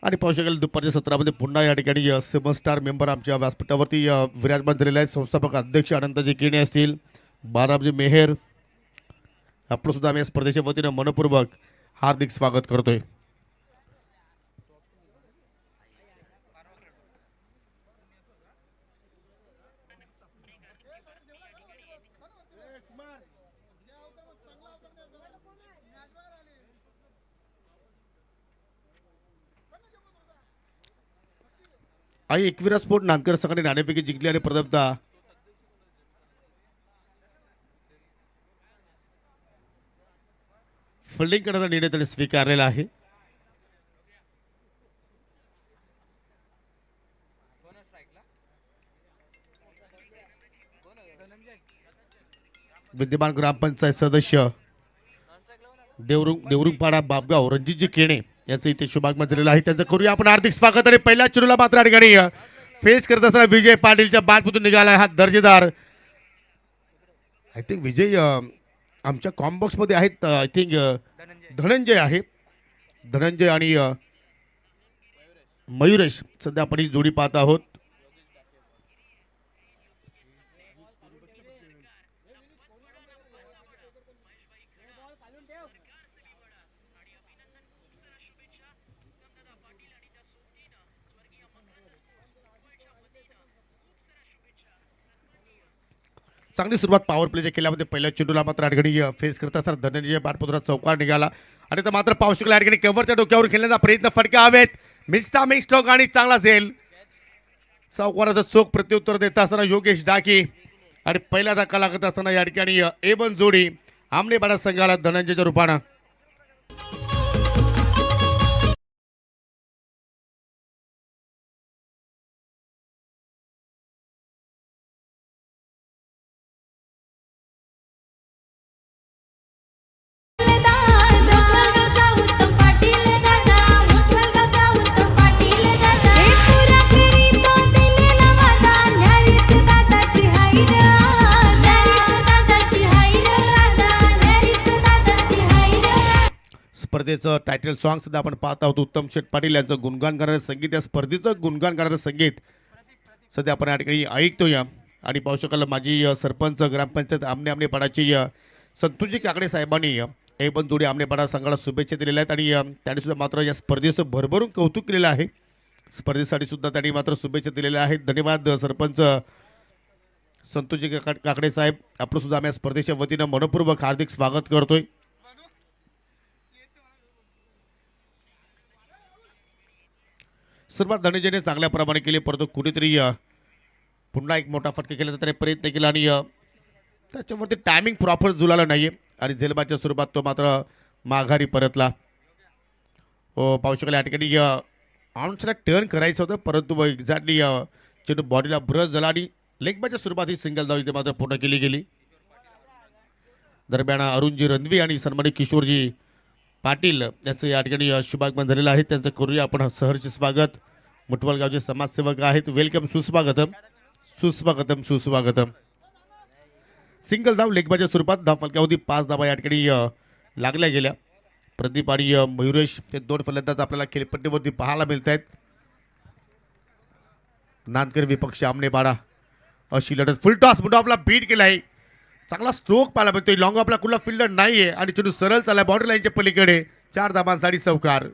आणि पाहू शकाल दुपारच्या सत्रामध्ये पुन्हा या ठिकाणी सेवन स्टार मेंबर आमच्या व्यासपीठावरती विराजमान झालेले आहेत. संस्थापक अध्यक्ष अनंतजी केणे असतील, बारामजी मेहेर, आपलं सुद्धा आम्ही या स्पर्धेच्या वतीनं मनपूर्वक हार्दिक स्वागत करतोय. आई एकविरा स्पोर्ट नांदकर संघाने नाणेफेकी जिंकली आणि प्रथमतः फिल्डिंग करण्याचा निर्णय त्यांनी स्वीकारलेला आहे. विद्यमान ग्रामपंचायत सदस्य देवरुंगपाडा बाबगाव रणजितजी केणे यांचं इथे शुभागमन झालेलं आहे. त्यांचं करूया आपण हार्दिक स्वागत. आणि पहिल्या चेंडूला मात्र या ठिकाणी फेस करत असताना विजय पाटीलच्या बाटमधून निघाला हा दर्जेदार. आय थिंक विजय आमच्या कॉम्बॉक्स मध्ये आहेत. आय थिंक धनंजय आहे, धनंजय आणि मयुरेश सध्या आपण ही जोडी पाहत आहोत. चांगली सुरुवात पॉवर प्लेच्या केल्यामध्ये पहिल्या चेंडूला मात्र अडगणी फेस करत असताना धनंजय बाटपुत्रात चौकार निघाला आणि तर मात्र पाहू शकला अडगणी केवरच्या डोक्यावर खेळण्याचा प्रयत्न फटका हवेत. मिस्टा मिक्स स्ट्रोक आणि चांगला झेल. चौकाराचं चोख प्रत्युत्तर देत असताना योगेश डाकी आणि पहिला धक्का लागत असताना या ठिकाणी A1 जोडी आमनेबाडा संघाला धनंजयच्या रूपानं. स्पर्धेचं टायटल सॉन्ग सुद्धा आपण पाहत आहोत. उत्तम शेठ पाटील यांचं गुणगान करणारं संगीत, या स्पर्धेचं गुणगान करणारं संगीत सध्या आपण या ठिकाणी ऐकतोय. आणि पाहू शकाल माजी सरपंच ग्रामपंचायत आमनेपाडाची संतोषजी काकडे साहेबांनी A1 जोडी आमनेपाडा संघाला शुभेच्छा दिलेल्या आहेत. आणि त्यांनी सुद्धा मात्र या स्पर्धेचं भरभरून कौतुक केलेलं आहे. स्पर्धेसाठी सुद्धा त्यांनी मात्र शुभेच्छा दिलेल्या आहेत. धन्यवाद सरपंच संतोषजी काकडे साहेब. आपलं सुद्धा आम्ही या स्पर्धेच्या वतीनं मनपूर्वक हार्दिक स्वागत करतोय. सुरुवात धनंजयने चांगल्या प्रमाणे केली, परंतु कुणीतरी पुन्हा एक मोठा फटका केल्याचा त्याने प्रयत्न केला आणि त्याच्यावरती टायमिंग प्रॉपर जुळाला नाही आहे आणि झेलबाच्या स्वरूपात तो मात्र माघारी परतला. पाहू शकाल या ठिकाणी आउंसला टर्न करायचं होतं, परंतु एक्झॅक्टली चेंडू बॉडीला ब्रश झाला आणि लेगबाच्या स्वरूपात ही सिंगल धाव इथे मात्र पूर्ण केली गेली. दरम्यान अरुणजी रणवी आणि सन्मानित किशोरजी पाटील याचं या ठिकाणी शुभागमन झालेलं आहे. त्यांचं करूया आपण सहर्ष स्वागत. मुठवल गावचे समाजसेवक आहेत. वेलकम, सुस्वागतम सुस्वागतम सुस्वागतम. सिंगल धाव लेगबाच्या स्वरूपात धाव फलकावधी 5 धावा या ठिकाणी लागल्या गेल्या. प्रदीप आणि मयुरेश हे 2 फलंदाज आपल्याला खेळपट्टीवरती पाहायला मिळत आहेत. नांदकर विपक्ष आमनेबाडा अशी लढत. फुल टॉस मुंडा आपला बीट केला आहे. चांगला स्ट्रोक पाहायला मिळतोय. लॉंग आपला कुठला फिल्डर नाहीये आणि चेंडू सरळ चालला बाउंड्री लाईनच्या पलीकडे. 4 धाबांसाठी चौकार.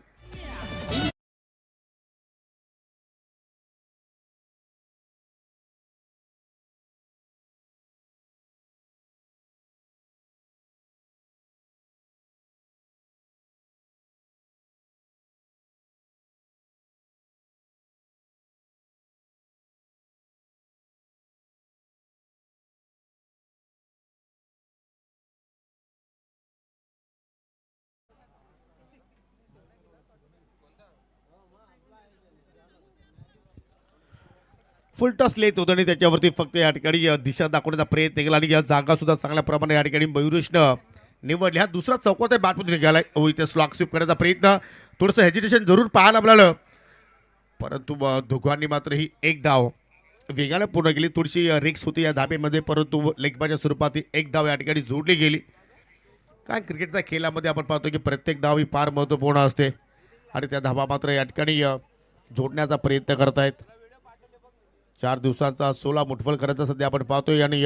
फुल टॉस लेत होतं आणि त्याच्यावरती फक्त या ठिकाणी दिशा दाखवण्याचा प्रयत्न केला आणि या जागा सुद्धा चांगल्या प्रमाणे या ठिकाणी मयुरेशनं निवडली. हा दुसरा चौकोत आहे बॅटमधून निघालाय. इथे स्लॉक स्वीप करण्याचा प्रयत्न, थोडंसं हेजिटेशन जरूर पाहायला मिळालं, परंतु दोघांनी मात्र ही एक धाव वेगाने पूर्ण केली. थोडीशी रिक्स होती या धाब्यामध्ये, परंतु लेगबाच्या स्वरूपात ही एक धाव या ठिकाणी जोडली गेली. काय क्रिकेटच्या खेळामध्ये आपण पाहतो की प्रत्येक धाव ही फार महत्त्वपूर्ण असते आणि त्या धावा मात्र या ठिकाणी जोडण्याचा प्रयत्न करतायत. 4 दिवसांचा 16 मुठभर करायचा सध्या आपण पाहतोय आणि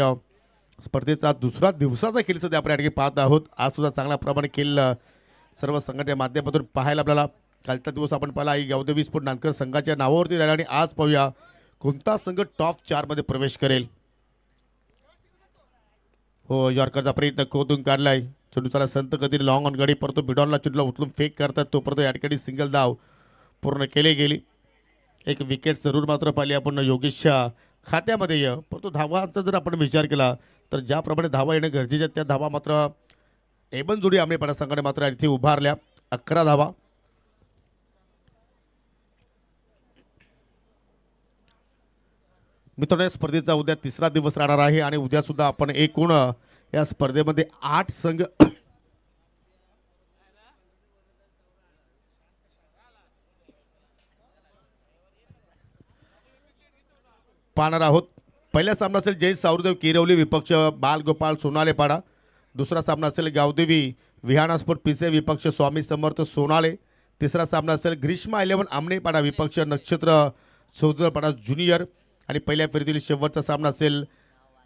स्पर्धेचा दुसरा दिवसाचा खेळ सध्या आपण या ठिकाणी पाहत आहोत. आज सुद्धा चांगल्या प्रमाणे खेळ सर्व संघाच्या माध्यमातून पाहायला आपल्याला. कालचा दिवस आपण पाहिला आई गावदेवी स्पोर्ट नांदकर संघाच्या नावावरती राहिला आणि आज पाहूया कोणता संघ टॉप 4 मध्ये प्रवेश करेल. हो, यॉर्करचा प्रयत्न खोदून काढलाय. चेंडूचा संत कधी लॉंग ऑन गडी परंतु बिडॉनला चेंडूला उचलून फेक करतात तोपर्यंत या ठिकाणी सिंगल धाव पूर्ण केले गेली. एक विकेट जरूर मात्र पाहिली आपण योगेशच्या खात्यामध्ये. परंतु धावांचा जर आपण विचार केला तर ज्याप्रमाणे धावा येणं गरजेचं आहे त्या धावा मात्र एबन जोडी आमनेपाडा संघाने मात्र इथे उभारल्या. 11 धावा. मित्रांनो, या स्पर्धेचा उद्या तिसरा दिवस राहणार आहे आणि उद्या सुद्धा आपण एकूण या स्पर्धेमध्ये 8 संघ पाहणार आहोत. पहिला सामना असेल जय सावरदेव किरवली विपक्ष बालगोपाल सोनालेपाडा. दुसरा सामना असेल गावदेवी विहाना स्पोर्ट पिसे विपक्ष स्वामी समर्थ सोनाले. तिसरा सामना असेल ग्रीष्मा 11 आमनेपाडा विपक्ष नक्षत्र चौदरपाडा ज्युनियर. आणि पहिल्या फेरीतील शेवटचा सामना असेल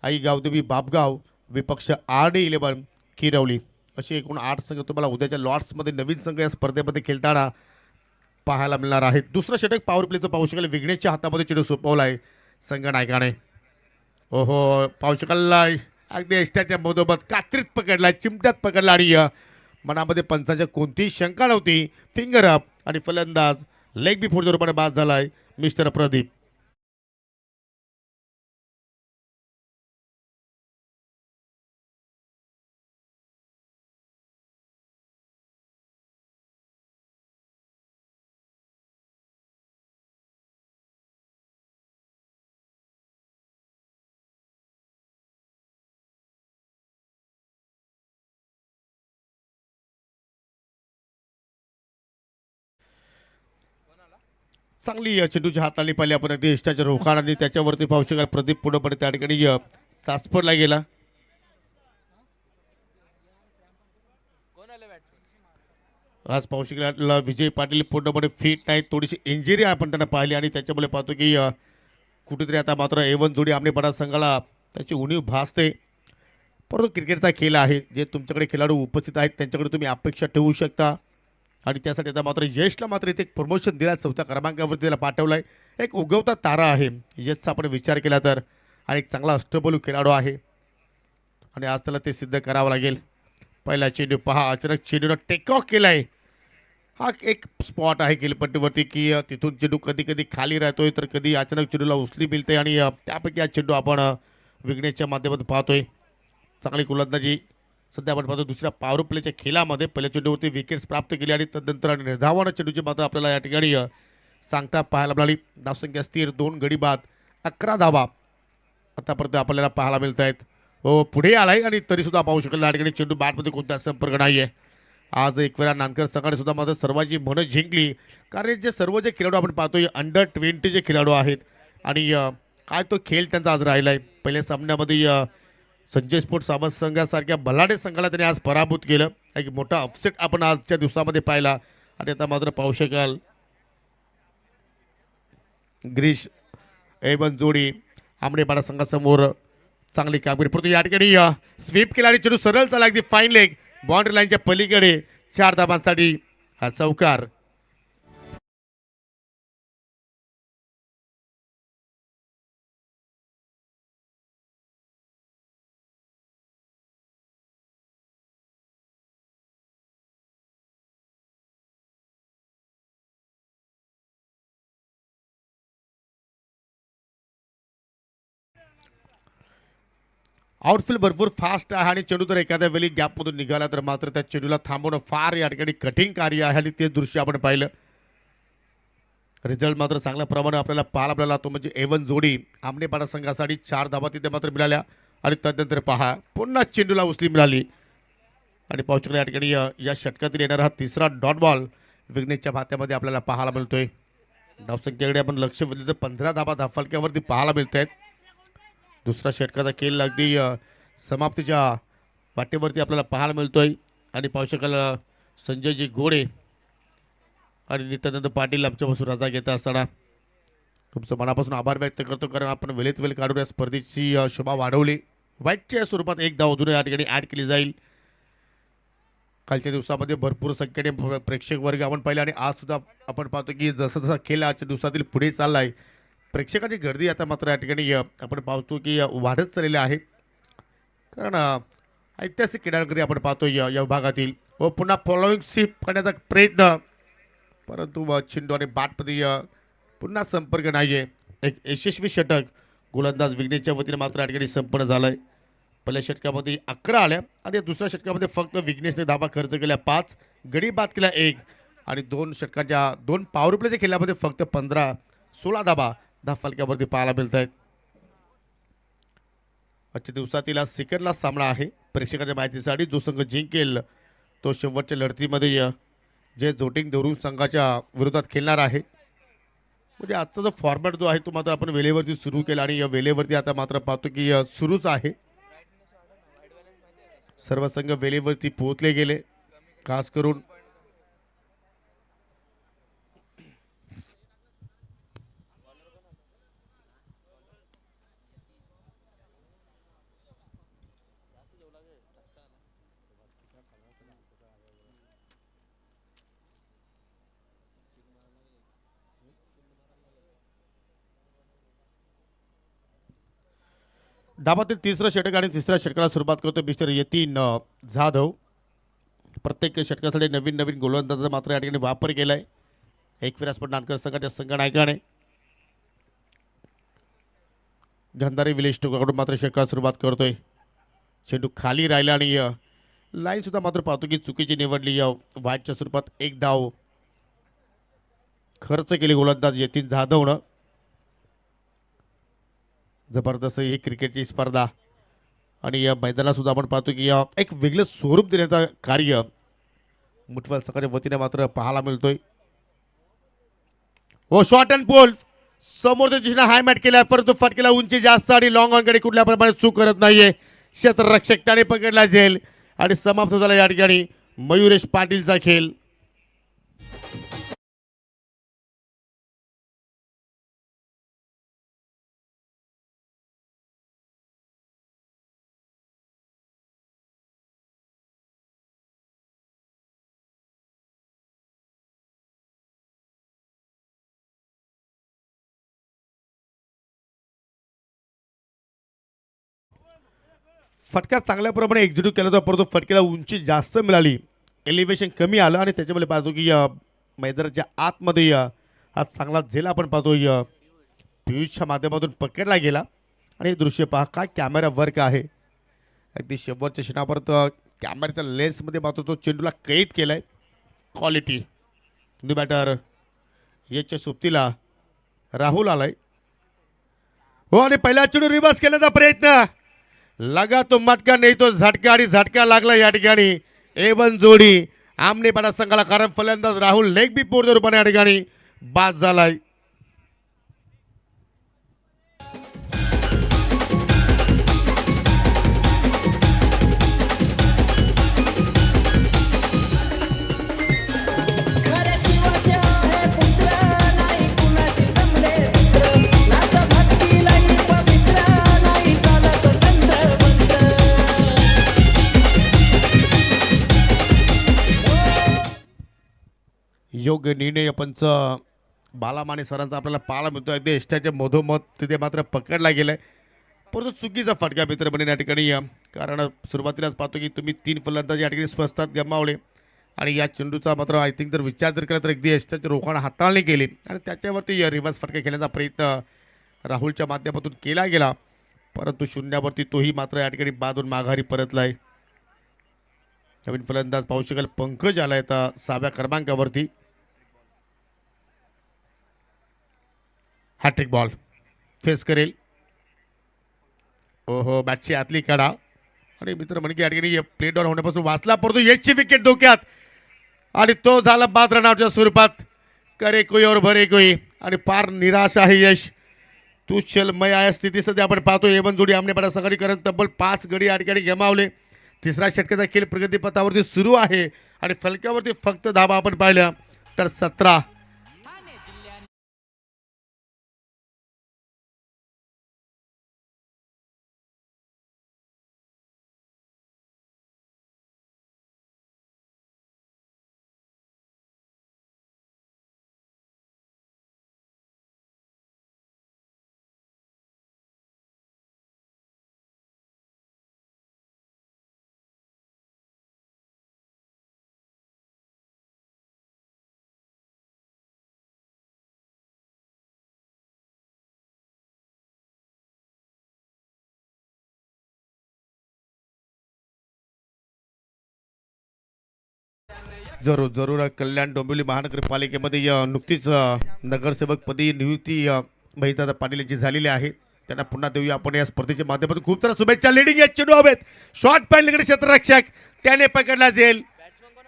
आई गावदेवी बापगाव विपक्ष RD11 किरवली. असे एकूण 8 संघ तुम्हाला उद्याच्या लॉट्समध्ये नवीन संघ या स्पर्धेमध्ये खेळताना पाहायला मिळणार आहेत. दुसरं षटक पॉवर प्लेचं पाहू शकाल विघ्नेशच्या हातामध्ये चेंडू सोपवला आहे संघ नायकाने. ओहो, पाहू शकाल अगदी एस्ट्याच्या मधोमध कात्रीत पकडला, चिमट्यात पकडला आणि मनामध्ये पंचांच्या कोणतीही शंका नव्हती. फिंगर अप आणि फलंदाज लेग बी फोडच्या रूपाने बाद झालाय मिस्टर प्रदीप. चांगली चेंडूच्या हाताने पाहिली आपण अगदी इष्टाच्या रोखाड आणि त्याच्यावरती पाहू शकाल प्रदीप पुढे त्या ठिकाणी सासपडला गेला. आज पाहू शकाल विजय पाटील पूर्णपणे फिट नाही, थोडीशी इंजुरी आपण त्यांना पाहिली आणि त्याच्यामुळे पाहतो की कुठेतरी आता मात्र A1 जोडी आमनेपाडा संघाला त्याची उणीव भासते. परंतु क्रिकेटचा खेळ आहे, जे तुमच्याकडे खेळाडू उपस्थित आहेत त्यांच्याकडे तुम्ही अपेक्षा ठेवू शकता आणि त्यासाठी आता मात्र यशला मात्र इथे एक प्रमोशन दिला 4थ्या क्रमांकावरती त्याला पाठवलं आहे. एक उगवता तारा आहे यशचा आपण विचार केला तर आणि एक चांगला अष्टबोलू खेळाडू आहे आणि आज त्याला ते सिद्ध करावं लागेल. पहिला चेंडू पहा, अचानक चेंडूनं टेक ऑफ केला आहे. हा एक स्पॉट आहे खेळपट्टीवरती की तिथून चेंडू कधी कधी खाली राहतोय तर कधी अचानक चेंडूला उचली मिळते आणि त्यापैकी हा चेंडू आपण विघ्नेशच्या माध्यमातून पाहतोय. चांगली गोलंदाजी सध्या आपण पाहतो. दुसऱ्या पॉवर प्लेच्या खेळामध्ये पहिल्या चेंडूवरती विकेट्स प्राप्त केली आणि तदनंतर निर्धावानं चेंडूची मात्र आपल्याला या ठिकाणी सांगता पाहायला मिळाली. धावसंख्या स्थिर 2 गडी बाद 11 धावा आतापर्यंत आपल्याला पाहायला मिळत आहेत. हो, पुढे आलाय आणि तरीसुद्धा पाहू शकेल या ठिकाणी चेंडू बॅटमध्ये कोणता संपर्क नाही आहे. आज एक वेळा नांदकर संघाने सुद्धा मात्र सर्वांची मनं जिंकली कारण जे खेळाडू आपण पाहतोय अंडर 20 जे खेळाडू आहेत आणि काय तो खेळ त्यांचा आज राहिला आहे. पहिल्या सामन्यामध्ये संजय स्पोर्ट्स सामंत संघासारख्या बलाढ्य संघाला त्यांनी आज पराभूत केलं. एक मोठा अपसेट आपण आजच्या दिवसामध्ये पाहिला आणि आता मात्र पाहू शकाल ग्रीश A1 जोडी आमनेपाडा संघासमोर चांगली कामगिरी. परंतु या ठिकाणी स्वीप केला आणि चेंडू सरळ चालला अगदी फाईन लेग बाउंड्री लाईनच्या पलीकडे 4 धाबांसाठी हा चौकार. आउटफील्ड भरपूर फास्ट आहे आणि चेंडू जर एखाद्या वेळी गॅपमधून निघाला तर मात्र त्या चेंडूला थांबवणं फार या ठिकाणी कठीण कार्य आहे आणि तेच दृश्य आपण पाहिलं. रिझल्ट मात्र चांगल्या प्रमाणे आपल्याला पाहायला मिळाला तो म्हणजे A1 जोडी आमनेपाडा संघासाठी 4 धाबा तिथे मात्र मिळाल्या आणि तदनंतर पहा पुन्हा चेंडूला उचली मिळाली आणि पाहू शकला या ठिकाणी या षटकातील येणारा हा तिसरा डॉट बॉल विघ्नेशच्या भात्यामध्ये आपल्याला पाहायला मिळतोय. धावसंख्येकडे आपण लक्ष वेधलं तर 15 धाबा धाफलक्यावरती पाहायला मिळत आहेत. दुसरा षटकाचा खेळ अगदी समाप्तीच्या वाटेवरती आपल्याला पाहायला मिळतोय आणि पाहू शकाल संजयजी घोडे आणि नित्यानंद पाटील आमच्यापासून रजा घेत असताना तुमचं मनापासून आभार व्यक्त करतो, कारण आपण वेळेत वेळ काढून या स्पर्धेची शोभा वाढवली. वाईटच्या स्वरूपात एक धाव अजून या ठिकाणी ॲड केली जाईल. कालच्या दिवसामध्ये भरपूर संख्येने प्रेक्षक वर्ग आपण पाहिला आणि आज सुद्धा आपण पाहतो की जसं जसा खेळ आजच्या दिवसातील पुढे चालला आहे, प्रेक्षकांची गर्दी आता मात्र या ठिकाणी आपण पाहतो की वाढत चाललेली आहे. कारण ऐतिहासिक क्रीडानगरी आपण पाहतो या विभागातील व पुन्हा फॉलोईंग शिप करण्याचा प्रयत्न, परंतु चिंडू आणि बाटमध्ये पुन्हा संपर्क नाही आहे. एक यशस्वी षटक गोलंदाज विघ्नेशच्या वतीने मात्र या ठिकाणी संपन्न झालं आहे. पहिल्या षटकामध्ये 11 आल्या आणि दुसऱ्या षटकामध्ये फक्त विघ्नेशने धाबा खर्च केल्या 5, गडी बाद केल्या 1 आणि 2 षटकाच्या 2 पॉवर प्लेच्या खेळामध्ये फक्त 15-16 धाबा 10 फलक्यावरती पाहायला मिळत आहेत. आजच्या दिवसातील हा सेकंडला सामना आहे. प्रेक्षकांच्या माहितीसाठी जो संघ जिंकेल तो शेवटच्या लढतीमध्ये जे जोटिंग देवरुंग संघाच्या विरोधात खेळणार आहे. म्हणजे आजचा जो फॉर्मॅट जो आहे तो मात्र आपण वेळेवरती सुरू केला आणि या वेळेवरती आता मात्र पाहतो की सुरूच आहे. सर्व संघ वेळेवरती पोहोचले गेले. खास करून डाबातील तिसरं षटक आणि तिसऱ्या षटकाला सुरुवात करतो मिस्टर यतीन जाधव. प्रत्येक षटकासाठी नवीन नवीन गोलंदाजाचा मात्र या ठिकाणी वापर केला आहे. एक विरासपट नानकर संघाच्या संघनायकाने गंधारी विलेश टोकाकडून मात्र षटकाला सुरुवात करतोय. चेंडू खाली राहिला आणि लाईन सुद्धा मात्र पाहतो की चुकीची निवडली. वाईटच्या स्वरूपात एक धाव खर्च केली गोलंदाज यतीन जाधवनं. जबरदस्त ही क्रिकेटची स्पर्धा आणि या मैदानात सुद्धा आपण पाहतो की एक वेगळं स्वरूप देण्याचं कार्य मुठवाल संघाच्या वतीने मात्र पाहायला मिळतोय. हो, शॉर्ट अँड पोल समोरच्या दिशेने हाय मॅट केला, परंतु फटकेला उंची जास्त आणि लॉंग ऑनकडे कुठल्या प्रमाणे चूक करत नाहीये. क्षेत्ररक्षक त्याने पकडला जाईल आणि समाप्त झाला या ठिकाणी मयुरेश पाटीलचा खेळ. फटका चांगल्या प्रमाणे एक्झिक्यूट केला होता, परंतु फटक्याला उंची जास्त मिळाली, एलिव्हेशन कमी आलं आणि त्याच्यामुळे पाहतो की मैदानाच्या आतमध्ये हा चांगला झेल आपण पाहतो पियुषच्या माध्यमातून पकडला गेला. आणि हे दृश्य पहा, काय कॅमेरा वर्क आहे. अगदी शेवटच्या क्षणापर्यंत कॅमेऱ्याच्या लेन्समध्ये पाहतो तो चेंडूला कैद केलाय. क्वालिटी न्यू बॅटर याच्या सोबतीला राहुल आलाय. हो, आणि पहिला चेंडू रिव्हर्स केल्याचा प्रयत्न, लगा तो मटका नाही तो झटका आणि झटका लागला या ठिकाणी. एवन जोडी आमने पाडा संघाला, कारण फलंदाज राहुल लेग बी पोरच्या रूपाने या ठिकाणी बाद झालाय. योग्य निर्णय पंच बालामाने सरांचा आपल्याला पाहायला मिळतो. अगदी एस्टाच्या मधोमध तिथे मात्र पकडला गेलाय, परंतु चुकीचा फटका मित्र बनेन या ठिकाणी. कारण सुरुवातीलाच पाहतो की तुम्ही 3 फलंदाज या ठिकाणी स्वस्तात गमावले आणि या चेंडूचा मात्र आय थिंक जर विचार जर केला तर अगदी एस्टाच्या रोखाने हाताळणी केली आणि त्याच्यावरती रिव्हर्स फटका खेळण्याचा प्रयत्न राहुलच्या माध्यमातून केला गेला, परंतु शून्यावरती तोही मात्र या ठिकाणी बादून माघारी परतलाय. नवीन फलंदाज पाहू शकाल पंकज आलाय आता 6व्या क्रमांकावरती. हॅट्रिक बॉल फेस करेल. ओहो, बॅटची आतली कडा आणि मित्र म्हणजे या ठिकाणी प्लेट डाऊन होण्यापासून वाचला, परंतु याची विकेट धोक्यात आणि तो झाला बाद रनआउटच्या स्वरूपात. करे कोई और भरे कोई आणि फार निराश आहे यश. तू चलमय आहे स्थिती सध्या आपण पाहतो. एवन जोडी आमने पाडा संघाने कारण तब्बल 5 गडी या ठिकाणी गमावले. तिसरा षटकाचा खेळ प्रगतीपथावरती सुरू आहे आणि फलक्यावरती फक्त धाबा आपण पाहिल्या तर 17. जरूर जरूर कल्याण डोंबिवली महानगरपालिकेमध्ये नुकतीच नगरसेवकपदी नियुक्ती महिता पाटील यांची झालेली आहे. त्यांना पुन्हा देऊया आपण या स्पर्धेच्या माध्यमातून खूप साऱ्या शुभेच्छा. लीडिंग एच चेंडू हवेत, शॉर्ट पॅनकडे क्षेत्ररक्षक त्याने पकडला जाईल.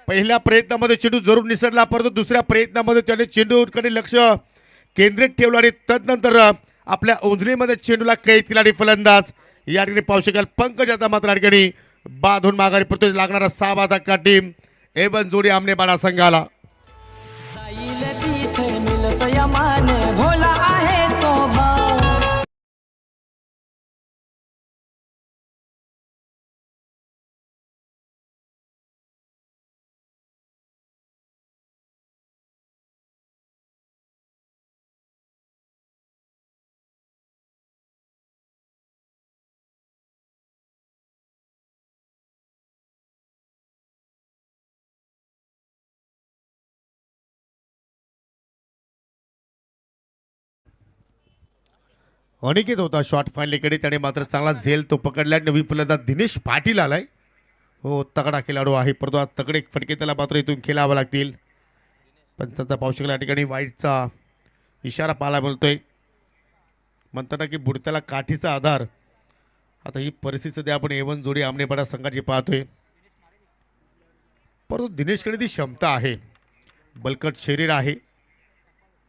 पहिल्या प्रयत्नामध्ये चेंडू जरूर निसरला, परंतु दुसऱ्या प्रयत्नामध्ये त्याने चेंडूकडे लक्ष केंद्रित ठेवलं आणि तदनंतर आपल्या उंजलीमध्ये चेंडूला कैद केला आणि फलंदाज या ठिकाणी पाहू शकाल पंकज आता मात्र या ठिकाणी बाधून माघारी पडतोय. लागणारा 6 बाद का टीम एवन जोडी आमने बाळा संघाला. अनिकेत होता शॉर्ट फाईनलीकडे, त्याने मात्र चांगला झेल तो पकडला. नवीन फलंदाज दिनेश पाटील आलाय. हो, तगडा खेळाडू आहे, परंतु आज तगडे फटके त्याला मात्र इथून खेळावे लागतील. पंचांचा पाहू शकला या ठिकाणी वाईटचा इशारा पाहायला मिळतोय. म्हणताना की बुडत्याला काठीचा आधार. आता ही परिस्थिती सध्या आपण एवन जोडी आमनेपाडा संघाची पाहतोय, परंतु दिनेशकडे ती क्षमता आहे, बलकट शरीर आहे,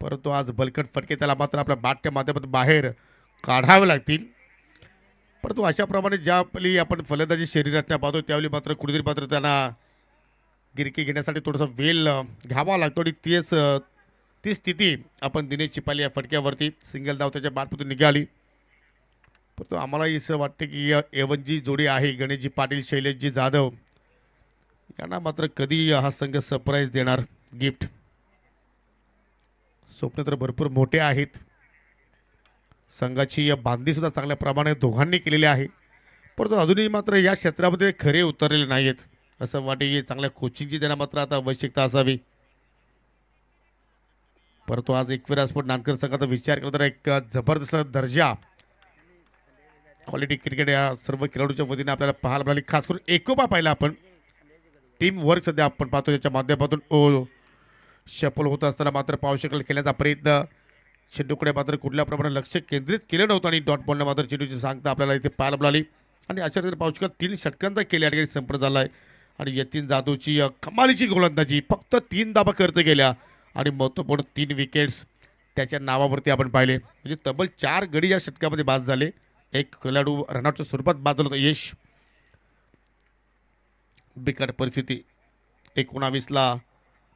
परंतु आज बलकट फटके त्याला मात्र आपल्या बॅटच्या माध्यमातून बाहेर काढावे लागतील. परंतु अशाप्रमाणे ज्यावेळी आपण फलंदाजी शरीराच्या पाहतो त्यावेळी मात्र कुठेतरी मात्र त्यांना गिरकी घेण्यासाठी थोडासा वेळ घ्यावा लागतो आणि ती स्थिती आपण दिनेश चिपाली या फटक्यावरती सिंगल धाव त्याच्या बॅटमधून निघाली. परंतु आम्हाला असं वाटतं की एवन जी जोडी आहे गणेशजी पाटील शैलेशजी जाधव यांना मात्र कधी हा संघ सरप्राईज देणार. गिफ्ट स्वप्न तर भरपूर मोठे आहेत. संघाची बांधणी सुद्धा चांगल्या प्रमाणे दोघांनी केलेली आहे, परंतु अजूनही मात्र या क्षेत्रामध्ये खरे उतरलेले नाहीत. असं वाटे चांगल्या कोचिंगची त्यांना मात्र आता आवश्यकता असावी. परंतु आज एकविरा स्पोर्ट नांदकर संघाचा विचार केला तर एक जबरदस्त दर्जा क्वालिटी क्रिकेट या सर्व खेळाडूच्या वतीने आपल्याला पाहायला मिळाली. खास करून एकोपा पाहिला आपण, टीम वर्क सध्या आपण पाहतो त्याच्या माध्यमातून ओ शफल होत असताना मात्र पाहू शकेल खेळण्याचा प्रयत्न. चेंडूकडे मात्र कुठल्या प्रमाणे लक्ष केंद्रित केलं नव्हतं आणि डॉट बॉलने मात्र चेंडूची सांगता आपल्याला इथे पाहायला मिळाली. आणि अशा रीतीने पाहू शकाल 3 षटकांचा केल्या ठिकाणी संपूर्ण झाला आहे. आणि यतीन जाधवची कमालीची गोलंदाजी, फक्त 3 धावा खर्च केल्या आणि महत्त्वपूर्ण 3 विकेट्स त्याच्या नावावरती आपण पाहिले. म्हणजे तब्बल 4 गडी या षटकामध्ये बाद झाले. एक खेळाडू रनआउटच्या स्वरूपात बाद झाला होता यश. बिकट परिस्थिती. 19ला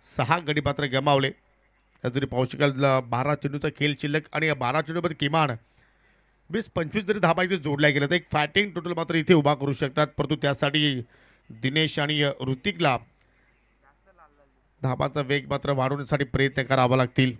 6 गडी मात्र गमावले. जरी पाहू शकाल 12 चेंडूचा खेळ शिल्लक आणि या 12 चेंडूमध्ये किमान 20-25 जरी धाबा इथे जोडल्या गेल्या तर एक फॅटिंग टोटल मात्र इथे उभा करू शकतात. परंतु त्यासाठी दिनेश आणि ऋतिकला धाबाचा वेग मात्र वाढवण्यासाठी प्रयत्न करावा लागतील.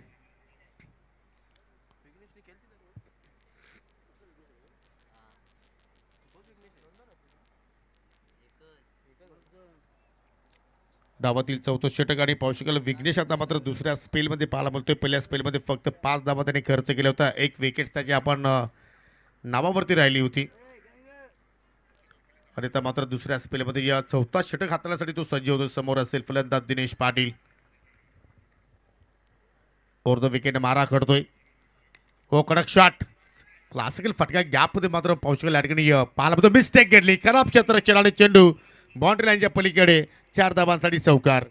धावातील 4थं षटक आणि पाहू शकाल विघ्नेश आता मात्र दुसऱ्या स्पेलमध्ये पाहायला मिळतोय. पहिल्या स्पेलमध्ये फक्त 5 धावा त्याने खर्च केला होता. एक विकेट त्याची आपण नावावरती राहिली होती आणि आता मात्र दुसऱ्या स्पेलमध्ये या 4था षटक हाताळण्यासाठी तो सज्ज होतो. समोर असेल फलंदाज Dinesh Patil. Over the wicket मारा करतोय. हो, कडक शॉट, क्लासिकल फटका गॅपमध्ये मात्र पाहू शकाल या ठिकाणी पाहायला मिळतो. मिस्टेक घेतली, खराब क्षेत्र आणि चेंडू बाउंड्री लाईनच्या पलीकडे 4 धावांसाठी चौकार.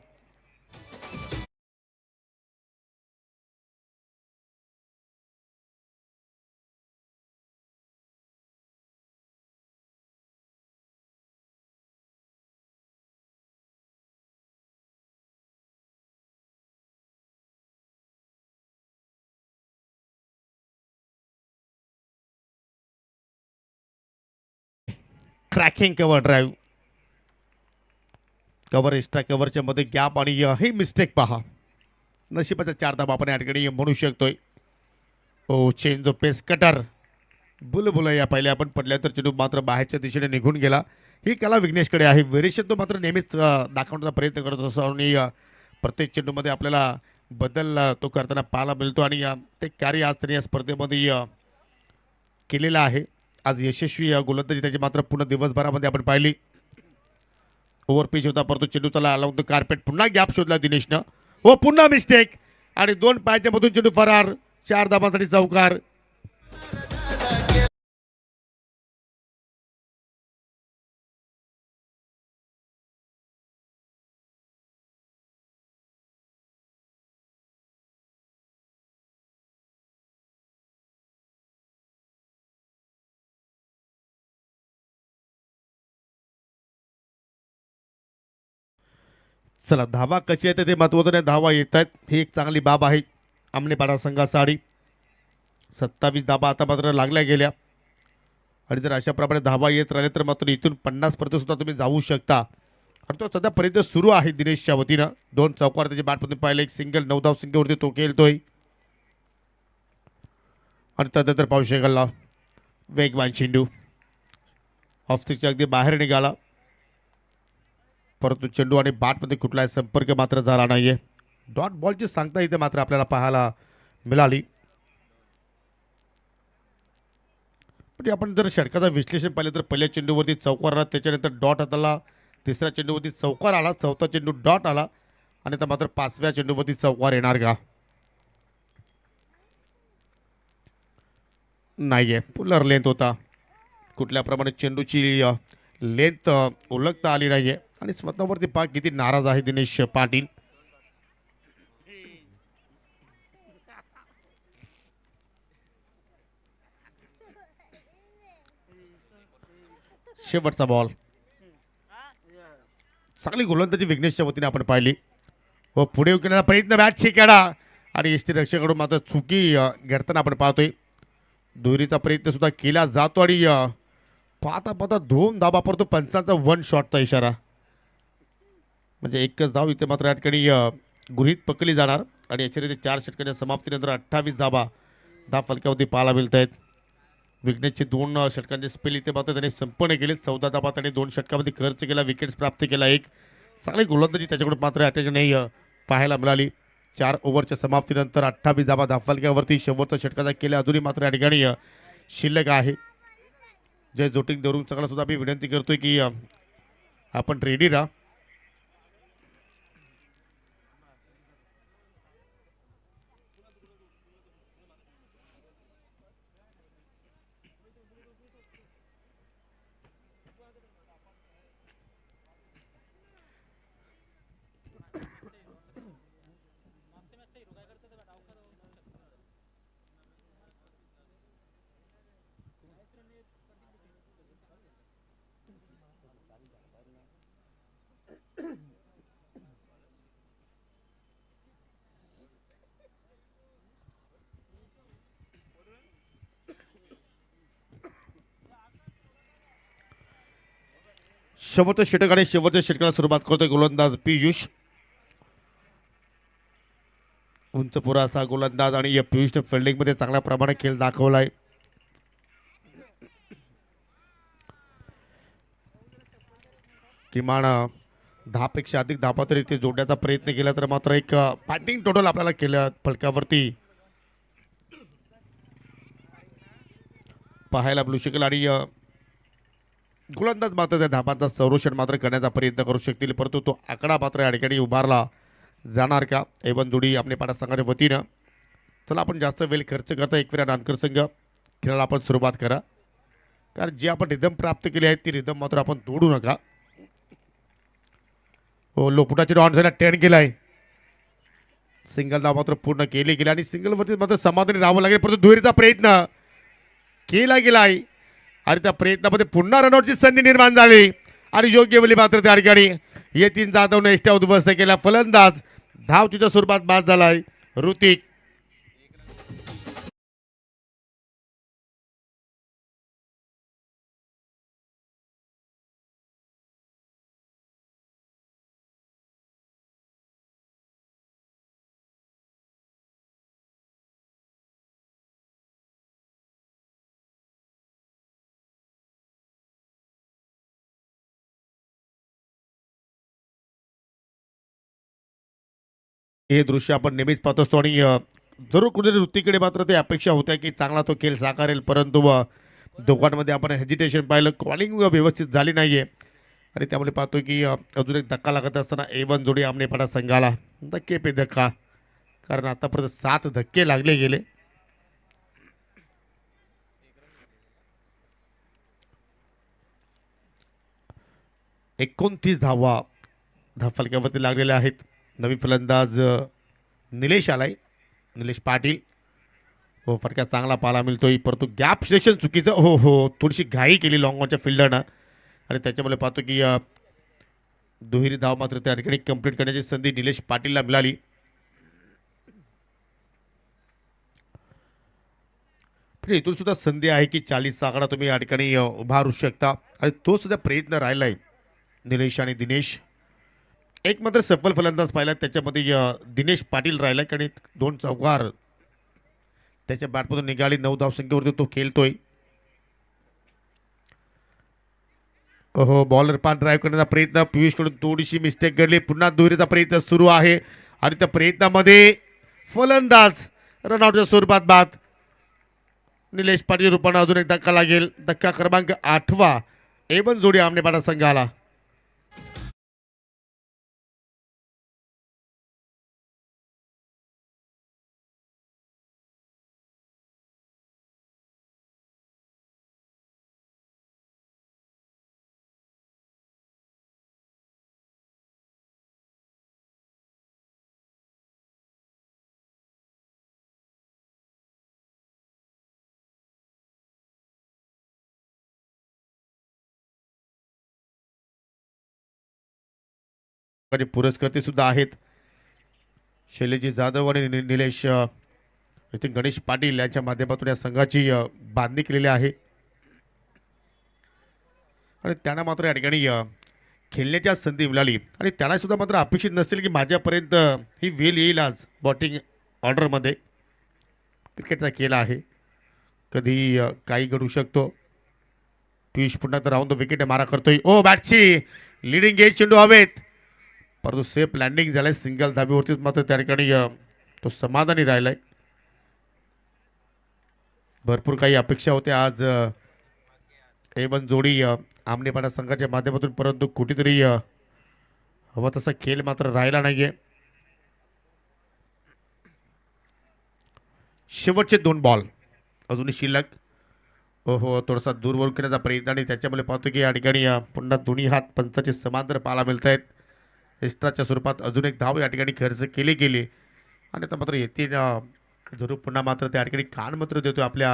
Cracking cover drive, cover extra कव्हरच्या मध्ये गॅप आणि ही मिस्टेक पहा. नशिबाचा 4 धाबा आपण या ठिकाणी म्हणू शकतोय. ओ चेंज ऑफ पेस कटर बुलबुल या पहिले आपण पडल्या तर चेंडू मात्र बाहेरच्या दिशेने निघून गेला. ही कला विघ्नेशकडे आहे. व्हेरिएशन तो मात्र नेहमीच दाखवण्याचा प्रयत्न करत असतो आणि प्रत्येक चेंडूमध्ये आपल्याला बदल तो करताना पाहायला मिळतो आणि ते कार्य आज त्यांनी या स्पर्धेमध्ये केलेलं आहे. आज यशस्वी गोलंदाजी त्याची मात्र पूर्ण दिवसभरामध्ये आपण पाहिली. ओव्हरपिच होता परंतु चेंडू त्याला आला होता कार्पेट. पुन्हा गॅप शोधला दिनेशनं. हो पुन्हा मिस्टेक आणि 2 पायाच्या मधून चेंडू फरार. 4 धाबांसाठी चौकार. चला धावा कशी येते ते महत्त्वाचं नाही. धावा येत आहेत ही एक चांगली बाब आहे. आमनेपाडा संघासाठी 27 धाबा आता मात्र लागल्या गेल्या आणि जर अशा प्रकारे धावा येत राहिले तर मात्र इथून 50 पर्यंत सुद्धा तुम्ही जाऊ शकता. आणि तो सध्यापर्यंत सुरू आहे दिनेशच्या वतीनं. 2 चौकार त्याची बॅटमध्ये पाहिलं. एक सिंगल 9 धाव सिंगलवरती तो खेळतोय आणि त्यानंतर पाहू शकाल वेगवान चेंडू ऑफ स्टिकच्या अगदी बाहेर निघाला परंतु चेंडू आणि बॅटमध्ये कुठलाही संपर्क मात्र झाला नाहीये. डॉट बॉलची सांगता इथे मात्र आपल्याला पाहायला मिळाली. म्हणजे आपण जर षटकाचं विश्लेषण पाहिलं तर पहिल्या चेंडूवरती चौकार आला, त्याच्यानंतर डॉट आला, तिसऱ्या चेंडूवरती चौकार आला, चौथा चेंडू डॉट आला आणि आता मात्र 5व्या चेंडूवरती चौकार येणार का? नाहीये. पुलर लेंथ होता. कुठल्याप्रमाणे चेंडूची लेंथ ओळखता आली नाहीये आणि स्वतःवरती पाक किती नाराज आहे दिनेश पाटील. शेवटचा बॉल. चांगली गोलंदाजी विघ्नेशच्या वतीने आपण पाहिली व पुढे करण्याचा प्रयत्न मॅच खेळा आणि यष्टीरक्षकाकडून मात्र चुकी घडताना आपण पाहतोय. दुहेरीचा प्रयत्न सुद्धा केला जातो आणि पाहता पाहता 2 धाबा पडतो. पंचांचा 1 शॉटचा इशारा म्हणजे एकच धाव इथे मात्र या ठिकाणी गृहीत पकडली जाणार आणि याच्या 4 षटकांच्या समाप्तीनंतर 28 धाबा फलकावरती पाहायला मिळत आहेत. विघ्नेशचे 2 षटकांचे स्पेल इथे मात्र त्यांनी संपन्न केले. 14 धाबा त्यांनी 2 षटकामध्ये खर्च केला. विकेट्स प्राप्त केला. एक चांगली गोलंदाजी त्याच्याकडून मात्र या ठिकाणी पाहायला मिळाली. 4 ओव्हरच्या समाप्तीनंतर 28 धाबा फलकावरती शेवटचा षटकाचा केला. अजूनही मात्र या ठिकाणी शिल्लक आहे. जय जोटिंग देवरुंग सगळा सुद्धा मी विनंती करतोय की आपण रेडी राहा. शेवटचं षटक आणि शेवटच्या षटकाला सुरुवात करतोय गोलंदाज पियुष. उंच पुरा असा गोलंदाज आणि या पियुषने फिल्डिंगमध्ये चांगल्या प्रमाणे खेळ दाखवलाय. किमान 10 पेक्षा अधिक धाबा तरी ते जोडण्याचा प्रयत्न केला तर मात्र एक बॅटिंग टोटल आपल्याला केलं फलकावरती पाहायला मिळू शकेल आणि गोलंदाज मात्र त्या धाबांचा संरक्षण मात्र करण्याचा प्रयत्न करू शकतील परंतु तो आकडा मात्र या ठिकाणी उभारला जाणार का? एवन जोडी आपल्या पाडा संघाच्या वतीनं. चला आपण जास्त वेळ खर्च करता एकवेळा नानकर संघ खेळायला आपण सुरुवात करा कारण जी आपण रिदम प्राप्त केली आहे ती रिदम मात्र आपण तोडू नका. हो लोपुटाची ऑन साईडला 10 केलाय. सिंगल धाव मात्र पूर्ण केली गेली आणि सिंगलवरती मात्र समाधानी राहावं लागेल परंतु दुहेरीचा प्रयत्न केला गेलाय आणि त्या प्रयत्नामध्ये पुन्हा रनआउटची संधी निर्माण झाली आणि योग्य वेळी मात्र त्या ठिकाणी यतीन जाधवने एक्स्ट्रा उद्ध्वस्त केला. फलंदाज धावचीच्या स्वरूपात बाद झालाय ऋतिक. हे दृश्य आपण नेहमीच पाहत असतो आणि जरूर कुठेतरी वृत्तीकडे मात्र ते अपेक्षा होत्या की चांगला तो खेळ साकारेल, परंतु दोघांमध्ये आपण हेजिटेशन पाहिलं, कॉलिंग व्यवस्थित झाली नाही आहे आणि त्यामुळे पाहतो की अजून एक धक्का लागत असताना A1 जोडी आमनेपाडा संघाला धक्के पे धक्का, कारण आतापर्यंत 7 धक्के लागले गेले. एकोणतीस धावफलक्यावरती लागलेले आहेत. नवीन फलंदाज निलेश आलाय, निलेश पाटील. हो, फटका चांगला पाहायला मिळतोय, परंतु गॅप सिलेक्शन चुकीचं. हो हो, थोडीशी घाई केली लॉंगॉनच्या फिल्डरनं आणि त्याच्यामुळे पाहतो की दुहेरी धाव मात्र त्या ठिकाणी कंप्लीट करण्याची संधी निलेश पाटीलला मिळाली. म्हणजे इथून सुद्धा संधी आहे की 40चा आकडा तुम्ही या ठिकाणी उभारू शकता आणि तो सुद्धा प्रयत्न राहिलाय निलेश आणि दिनेश. एक मात्र सफल फलंदाज पाहिला त्याच्यामध्ये दिनेश पाटील राहिला, कारण 2 चौकार त्याच्या बॅटमधून निघाली. 9 धावसंख्येवरती तो खेळतोय. हो, बॉलर पान ड्राईव्ह करण्याचा प्रयत्न पियुषकडून थोडीशी मिस्टेक घडली. पुन्हा दुहेरीचा प्रयत्न सुरू आहे आणि त्या प्रयत्नामध्ये फलंदाज रनआउटच्या स्वरूपात बाद. निलेश पाटील रूपाने अजून एक धक्का लागेल. धक्का क्रमांक 8वा A1 जोडी आमनेपाडा संघाला. पुरस्कर्ते सुद्धा आहेत शैलेजी जाधव आणि निलेश नितीन गणेश पाटील यांच्या माध्यमातून या संघाची बांधणी केलेली आहे आणि त्यांना मात्र या ठिकाणी खेळण्याच्या संधी मिळाली आणि त्यांना सुद्धा मात्र अपेक्षित नसतील की माझ्यापर्यंत ही वेळ येईल. आज बॉटिंग ऑर्डरमध्ये क्रिकेटचा खेळ आहे, कधी काही घडू शकतो. पियुष पुन्हा तर राहून तो विकेट मारा करतोय. ओ, बॅटची लिडिंग एज चेंडू हवेत, परंतु सेफ लँडिंग झालंय. सिंगल धाबीवरतीच मात्र त्या ठिकाणी तो समाधानी राहिलाय. भरपूर काही अपेक्षा होत्या आज A1 जोडी आमनेपाडा संघाच्या माध्यमातून, परंतु कुठेतरी हवा तसा खेळ मात्र राहिला नाहीये. शेवटचे 2 बॉल अजूनही शिल्लक. हो, थोडासा दूरवरून करण्याचा प्रयत्न आणि त्याच्यामुळे पाहतो की या ठिकाणी पुन्हा दोन्ही हात पंचाचे समांतर पाहायला मिळत आहेत. एक्स्ट्राच्या स्वरूपात अजून एक धाव या ठिकाणी खर्च केली गेली आणि आता मात्र येते जरूर पुन्हा मात्र त्या ठिकाणी कान मंत्र देतो आपल्या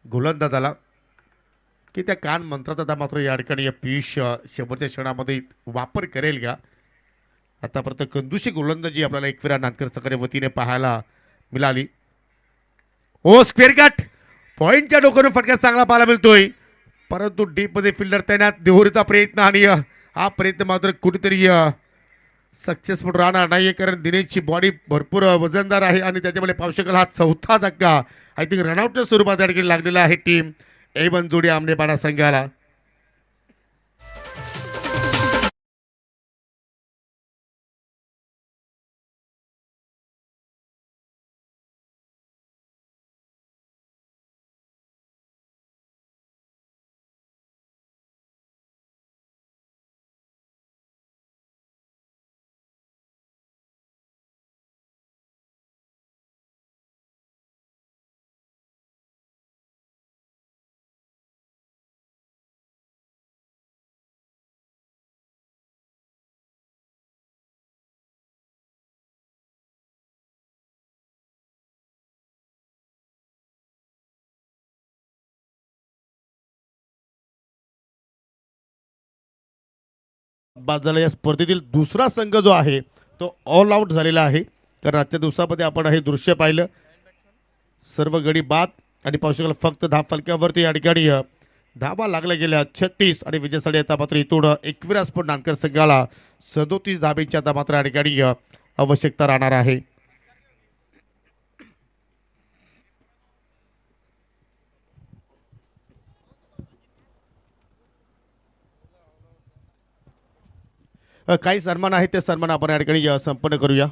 गोलंदाजाला की त्या कान मंत्राचा मात्र या ठिकाणी या पियुष शेवटच्या क्षणामध्ये वापर करेल का. आतापर्यंत कंदुशी गोलंदाजी आपल्याला एकविरा नानकर सकाळी वतीने पाहायला मिळाली. ओ, स्क्वेअर कट पॉईंटच्या डोक्यानं फटका चांगला पाहायला मिळतोय, परंतु डीपमध्ये फिल्डर तैनात. देहुरीचा प्रयत्न आणि हा प्रयत्न मात्र कुठेतरी सक्सेसफुल राहणार नाही, कारण दिनेशची बॉडी भरपूर वजनदार आहे आणि त्याच्यामुळे पाहू शकाल हा 4था धक्का आय थिंक रनआउटच्या स्वरूपात या ठिकाणी लागलेला आहे टीम A1 जोडी आमनेपाडा संघाला. बाद झाला. या स्पर्धेतील दुसरा संघ जो आहे तो ऑल आउट झालेला आहे, कारण आजच्या दिवसामध्ये आपण हे दृश्य पाहिलं. सर्व गडी बाद आणि पाहू शकाल फक्त धाव फलक्यावरती या ठिकाणी धाबा लागल्या गेल्या 36 आणि विजयसाठी आता मात्र इथून 21 स्फोट नानकर संघाला 37 धाब्यांची आता मात्र या ठिकाणी आवश्यकता राहणार आहे. काही सन्मान आहेत ते सन्मान आपण या ठिकाणी संपन्न करूया.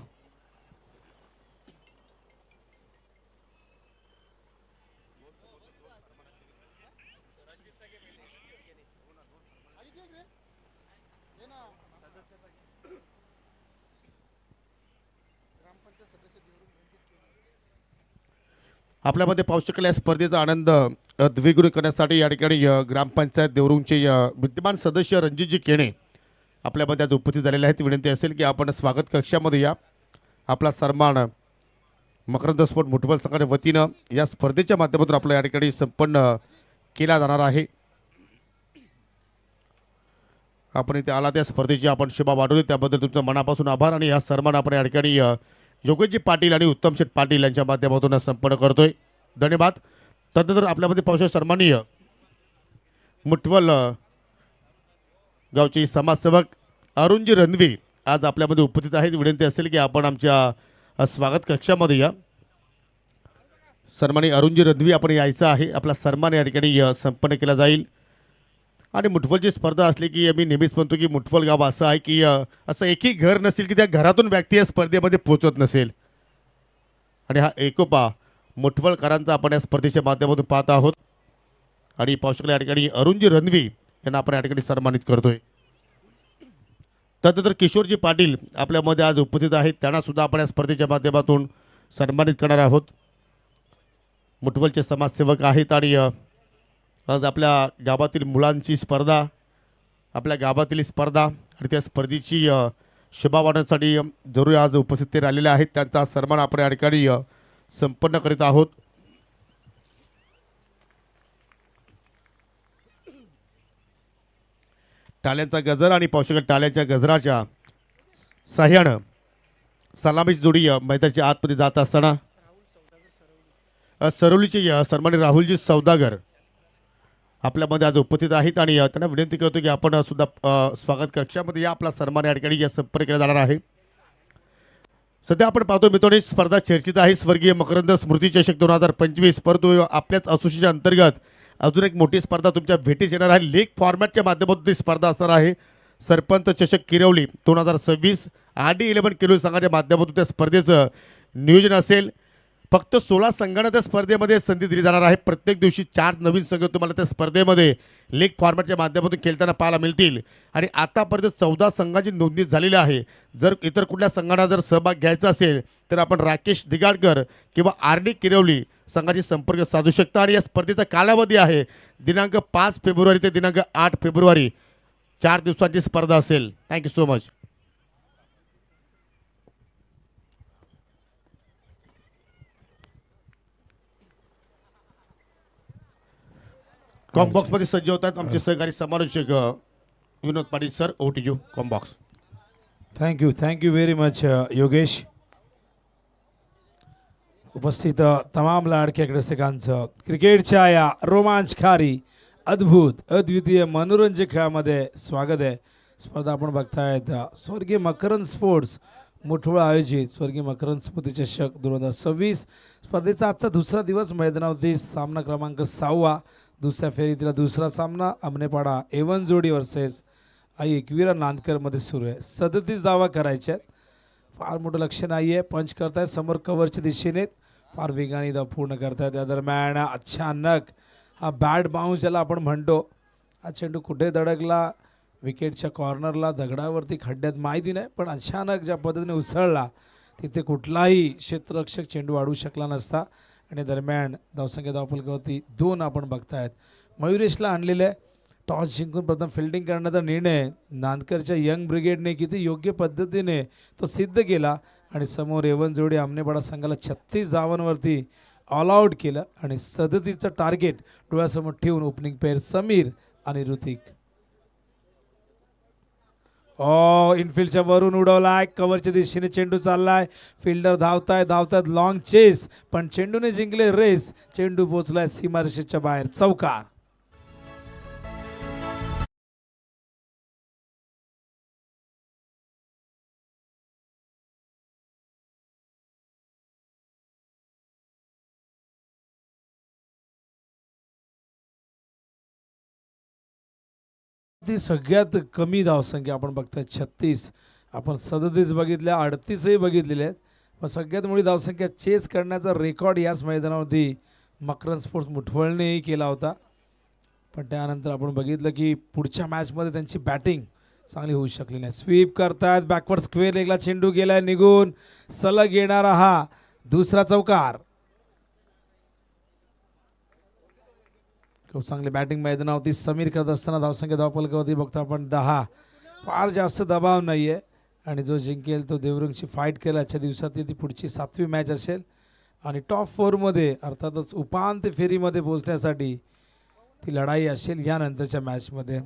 आपल्यामध्ये पाहू शकाल या स्पर्धेचा आनंद द्विगुणित करण्यासाठी या ठिकाणी ग्रामपंचायत देवरुंगचे विद्यमान सदस्य रणजितजी केणे आपल्यामध्ये आज उपस्थित झालेले आहेत. विनंती असेल की आपण स्वागत कक्षामध्ये या. आपला सन्मान मकरंद स्पोर्ट मुठवल संघाच्या वतीनं या स्पर्धेच्या माध्यमातून आपल्या या ठिकाणी संपन्न केला जाणार आहे. आपण इथे आला त्या स्पर्धेची आपण शोभा वाढवली त्याबद्दल तुमचं मनापासून आभार. आणि हा सन्मान आपण या ठिकाणी योगेशजी पाटील आणि उत्तम शेठ पाटील यांच्या माध्यमातून संपन्न करतोय. धन्यवाद. तदनंतर आपल्यामध्ये पावसाळी सन्माननीय मुठवल गावचे समाजसेवक अरुणजी रणवी आज आपल्यामध्ये उपस्थित आहेत. विनंती असेल की आपण आमच्या स्वागत कक्षामध्ये या. सन्माननीय अरुणजी रणवी आपण यायचं आहे. आपला सन्मान या ठिकाणी संपन्न केला जाईल. आणि मुठवलची स्पर्धा असली की मी नेहमीच म्हणतो की मुठवल गाव असं आहे की असं एकही घर नसेल की त्या घरातून व्यक्ती या स्पर्धेमध्ये पोहोचत नसेल. आणि हा एकोपा मुठवलकरांचा आपण या स्पर्धेच्या माध्यमातून पाहत आहोत. आणि पावसाळ्यात या ठिकाणी अरुणजी रणवी यांना आपण या ठिकाणी सन्मानित करतोय. तदनंतर किशोरजी पाटील आपल्यामध्ये आज उपस्थित आहेत. त्यांना सुद्धा आपण या स्पर्धेच्या माध्यमातून सन्मानित करणार आहोत. मुठवलचे समाजसेवक आहेत आणि आज आपल्या गावातील मुलांची स्पर्धा आपल्या गावातील स्पर्धा आणि त्या स्पर्धेची शोभा वाढवण्यासाठी जरूर आज उपस्थित ते राहिलेले आहेत. त्यांचा सन्मान आपण या ठिकाणी संपन्न करीत आहोत. टाळ्यांचा गजर आणि पावसाळ्यात टाळ्यांच्या गजराच्या साह्यानं सलामीची जोडी मैदानाच्या आतमध्ये जात असताना सरवलीचे सन्माननीय राहुलजी सौदागर आपल्यामध्ये आज उपस्थित आहेत. आणि त्यांना विनंती करतो की आपण सुद्धा स्वागत कक्षामध्ये या. आपला सन्मान या ठिकाणी या संपर्क केला जाणार आहे. सध्या आपण पाहतो मित्रांनो स्पर्धा चर्चित आहे. स्वर्गीय मकरंद स्मृती चषक 2025. परंतु आपल्याच असोसिएशन अंतर्गत अजून एक मोठी स्पर्धा तुमच्या भेटीस येणार आहे. लीग फॉर्मॅटच्या माध्यमातून ती स्पर्धा असणार आहे. सरपंच चषक किरवली 2026 RD11 किरवली संघाच्या माध्यमातून त्या स्पर्धेचं नियोजन असेल. फक्त 16 संघांना त्या स्पर्धेमध्ये संधी दिली जाणार आहे. प्रत्येक दिवशी 4 नवीन संघ तुम्हाला त्या स्पर्धेमध्ये लीग फॉर्मॅटच्या माध्यमातून खेळताना पाहायला मिळतील. आणि आतापर्यंत 14 संघांची नोंदणी झालेली आहे. जर इतर कुठल्या संघांना जर सहभाग घ्यायचा असेल तर आपण राकेश दिगाडकर किंवा RD किरवली संघाशी संपर्क साधू शकता. आणि या स्पर्धेचा कालावधी आहे दिनांक 5 फेब्रुवारी ते दिनांक 8 फेब्रुवारी. 4 दिवसांची स्पर्धा असेल. Thank you so much. कॉम्बॉक्स मध्ये सज्ज होतात आमचे सहकारी समालोचक विनोद पाटील सर. ओ टी यू कॉम्बॉक्स. Thank you very much Yogesh. उपस्थित तमाम लाडक्या प्रेक्षकांचं क्रिकेटच्या या रोमांचकारी अद्भुत अद्वितीय मनोरंजक खेळामध्ये स्वागत आहे. स्पर्धा आपण बघतायत स्वर्गीय मकरंद स्पोर्ट्स मुठवळ आयोजित स्वर्गीय मकरंद स्मृती चषक 2026 स्पर्धेचा आजचा दुसरा दिवस. मैदानावरती सामना क्रमांक 6वा. दुसऱ्या फेरीतला दुसरा सामना अमनेपाडा A1 जोडी वर्सेस आई एकविरा नांदकरमध्ये सुरू आहे. 37 धावा करायच्या आहेत. फार मोठं लक्ष नाही आहे. पंच करतायत समोर कव्हरच्या दिशेने फार वेगाने धाव पूर्ण करतायत. त्या दरम्यान अचानक हा बॅट बाउन्स ज्याला आपण म्हणतो हा चेंडू कुठे धडकला विकेटच्या कॉर्नरला दगडावरती खड्ड्यात माहिती नाही. पण अचानक ज्या पद्धतीने उसळला तिथे कुठलाही क्षेत्ररक्षक चेंडू वाढवू शकला नसता. आणि दरम्यान धावसंख्या धावफलकावरती 2 आपण बघतायत. मयुरेशला आणलेले टॉस जिंकून प्रथम फिल्डिंग करण्याचा निर्णय नांदकरच्या यंग ब्रिगेडने किती योग्य पद्धतीने तो सिद्ध केला. आणि समोर A1 जोडी आमनेपाडा संघाला 36 धावांवरती ऑल आऊट केलं. आणि 37चं टार्गेट डोळ्यासमोर ठेवून ओपनिंग पेअर समीर आणि ऋतिक. इनफिल्डच्या वरून उडवलाय. कव्हरच्या दिशेने चेंडू चाललाय. फिल्डर धावतायत लॉंग चेस पण चेंडूने जिंकले रेस. चेंडू पोहोचलाय सीमारेषेच्या बाहेर. चौकार. ती सगळ्यात कमी धावसंख्या आपण बघताय 36. आपण 37 बघितल्या 38ही बघितलेले आहेत. पण सगळ्यात मोठी धावसंख्या चेस करण्याचा रेकॉर्ड याच मैदानावरती मकरंद स्पोर्ट्स मुठवळनेही केला होता. पण त्यानंतर आपण बघितलं की पुढच्या मॅचमध्ये त्यांची बॅटिंग चांगली होऊ शकली नाही. स्वीप करतायत, बॅकवर्ड स्क्वेअर लेगला चेंडू गेलाय निघून. सलग येणारा हा दुसरा चौकार. खूप चांगली बॅटिंग मैदानावरती समीर करत असताना धावसंख्या धावफलकावरती बघतो आपण 10. फार जास्त दबाव नाहीये आणि जो जिंकेल तो देवरुंगची फाईट केला. आजच्या दिवसातील ती पुढची 7वी मॅच असेल आणि टॉप 4मध्ये अर्थातच उपांत्य फेरीमध्ये पोहोचण्यासाठी ती लढाई असेल यानंतरच्या मॅचमध्ये.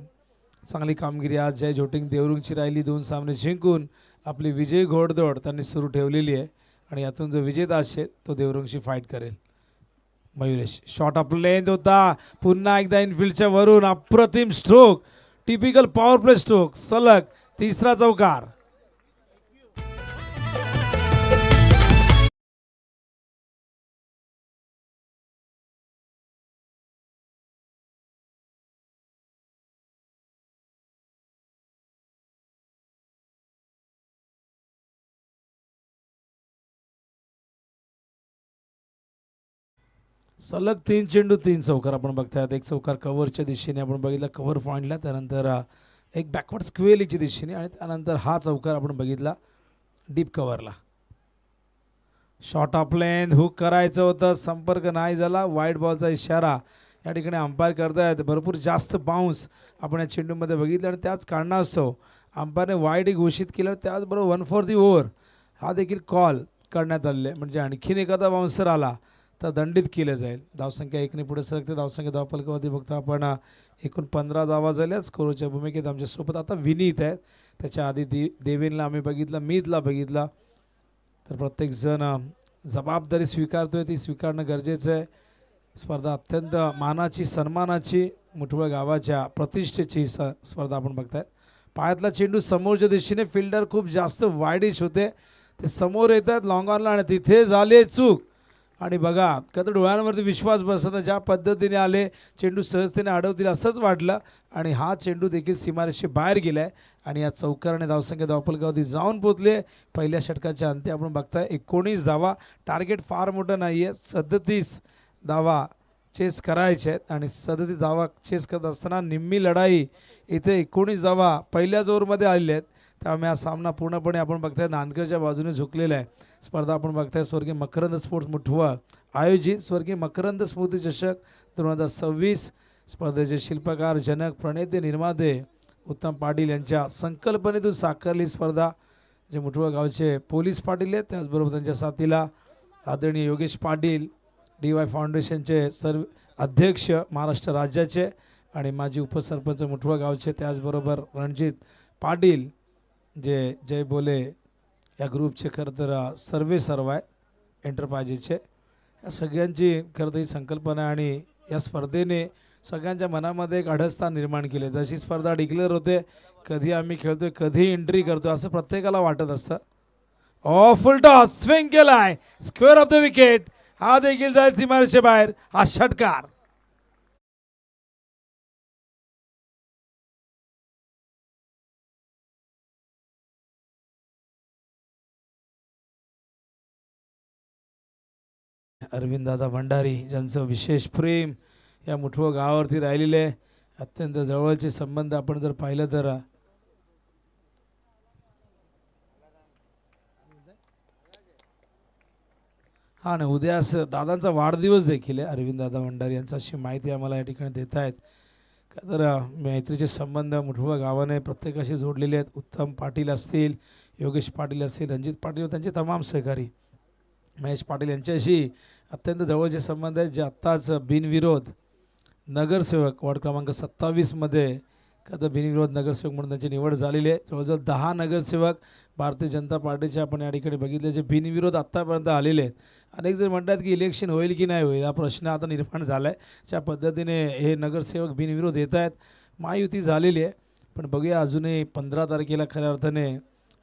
चांगली कामगिरी आज जय जोटिंग देवरुंगची राहिली. 2 सामने जिंकून आपली विजयी घोडदौड त्यांनी सुरू ठेवलेली आहे आणि यातून जो विजेता असेल तो देवरुंगशी फाईट करेल. मयुरेश शॉट अप लेंथ होता. पुन्हा एकदा इनफिल्डच्या वरून अप्रतिम stroke. Typical power play stroke. सलग तिसरा चौकार. सलग 3 चेंडू 3 चौकार आपण बघतायत. एक चौकार कव्हरच्या दिशेने आपण बघितला कव्हर पॉईंटला, त्यानंतर एक बॅकवर्ड स्क्वेअर लेगच्या दिशेने आणि त्यानंतर हा चौकार आपण बघितला डीप कव्हरला. शॉट ऑफ लेंथ हुक करायचं होतं, संपर्क नाही झाला. वाईड बॉलचा इशारा या ठिकाणी अंपायर करतायत. भरपूर जास्त बाउन्स आपण या चेंडूमध्ये बघितलं आणि त्याच कारणास्तव अंपायरने वाईड घोषित केलं. त्याचबरोबर 1 फॉर दी ओव्हर हा देखील कॉल करण्यात आलेला, म्हणजे आणखीन एखादा बाउन्सर आला तर दंडित केलं जाईल. धावसंख्या 1ने पुढे सरकते. धावसंख्या धावफलकावरती बघता आपण एकूण 15 धावा झाल्या. स्कोरच्या भूमिकेत आमच्यासोबत आता विनीत आहेत. त्याच्या आधी देवेनला आम्ही बघितलं, मीतला बघितला. तर प्रत्येकजण जबाबदारी स्वीकारतोय, ती स्वीकारणं गरजेचं आहे. स्पर्धा अत्यंत मानाची, सन्मानाची, मुठवळ गावाच्या प्रतिष्ठेची स्पर्धा आपण बघतायत. पायातला चेंडू समोरच्या दिशेने. फिल्डर खूप जास्त वाईडिश होते, ते समोर येतात लॉंग ऑनला आणि तिथे झाले चूक. आणि बघा का तर डोळ्यांवरती विश्वास बसत, ज्या पद्धतीने आले चेंडू सहजतेने अडवतील असंच वाटलं आणि हा चेंडू देखील सीमारेषे बाहेर गेलाय आणि या चौकाराने धावसंख्या धावफलकावरती जाऊन पोहोचले. पहिल्या षटकाच्या अंती आपण बघताय 19 धावा. टार्गेट फार मोठं नाही आहे, 37 धावा चेस करायचे आहेत आणि 37 धावा चेस करत असताना निम्मी लढाई इथे 19 धावा पहिल्याच ओव्हरमध्ये आलेल्या आहेत. त्यामुळे हा सामना पूर्णपणे आपण बघताय नांदगडच्या बाजूने झुकलेला आहे. स्पर्धा आपण बघताय स्वर्गीय मकरंद स्पोर्ट्स मुठवा आयोजित स्वर्गीय मकरंद स्मृती चषक 2026. स्पर्धेचे शिल्पकार, जनक, प्रणेते, निर्माते उत्तम पाटील यांच्या संकल्पनेतून साकारली स्पर्धा. जे मुठवा गावचे पोलीस पाटील आहेत, त्याचबरोबर त्यांच्या साथीला आदरणीय योगेश पाटील, DY फाउंडेशनचे सर्व अध्यक्ष महाराष्ट्र राज्याचे आणि माजी उपसरपंच मुठवा गावचे, त्याचबरोबर रणजित पाटील जे जय बोले या ग्रुपचे खरं तर सर्व आहे एंटरप्राइजेसचे. या सगळ्यांची खरं तर ही संकल्पना आणि या स्पर्धेने सगळ्यांच्या मनामध्ये एक अडस्थान निर्माण केले. जशी स्पर्धा डिक्लेअर होते, कधी आम्ही खेळतोय, कधी एंट्री करतोय असं प्रत्येकाला वाटत असतं. फुल टॉस स्विंग केलाय, स्क्वेअर ऑफ द विकेट. हा देखील जाईल सीमारेषे बाहेर. हा षटकार. अरविंद दादा भंडारी ज्यांचं विशेष प्रेम या मुठवा गावावरती राहिलेले आहे. अत्यंत जवळचे संबंध आपण जर पाहिलं तर हा ना उद्या दादांचा वाढदिवस देखील आहे अरविंद दादा भंडारी यांचा, अशी माहिती आम्हाला या ठिकाणी देत आहेत. का तर मैत्रीचे संबंध मुठवा गावाने प्रत्येकाशी जोडलेले आहेत. उत्तम पाटील असतील, योगेश पाटील असतील, रणजित पाटील, त्यांचे तमाम सहकारी, महेश पाटील यांच्याशी अत्यंत जवळचे संबंध आहेत. जे आत्ताच बिनविरोध नगरसेवक वार्ड क्रमांक 27मध्ये का बिनविरोध नगरसेवक म्हणून त्यांची निवड झालेली आहे. जवळजवळ 10 नगरसेवक भारतीय जनता पार्टीचे आपण या ठिकाणी बघितले जे बिनविरोध आत्तापर्यंत आलेले आहेत. अनेक जण म्हणतात की इलेक्शन होईल की नाही होईल, हा प्रश्न आता निर्माण झाला आहे. ज्या पद्धतीने हे नगरसेवक बिनविरोध येत आहेत, महायुती झालेली आहे. पण बघूया अजूनही 15 तारखेला खऱ्या अर्थाने